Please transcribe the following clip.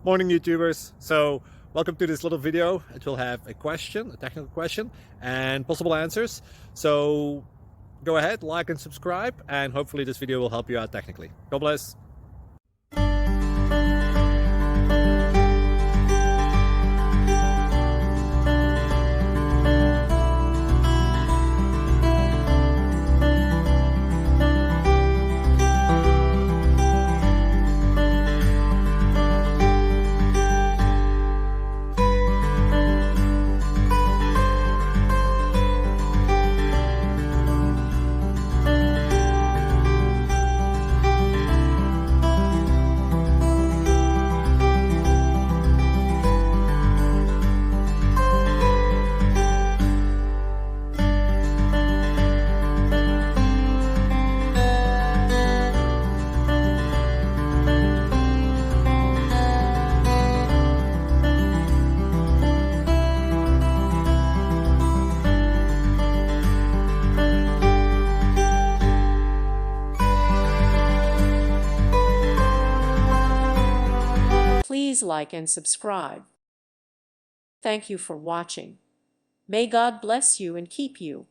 Morning, YouTubers. So welcome to this little video. It will have a question, a technical question, and possible answers. So go ahead, like and subscribe, and hopefully this video will help you out technically. God bless. Please like and subscribe. Thank you for watching. May God bless you and keep you.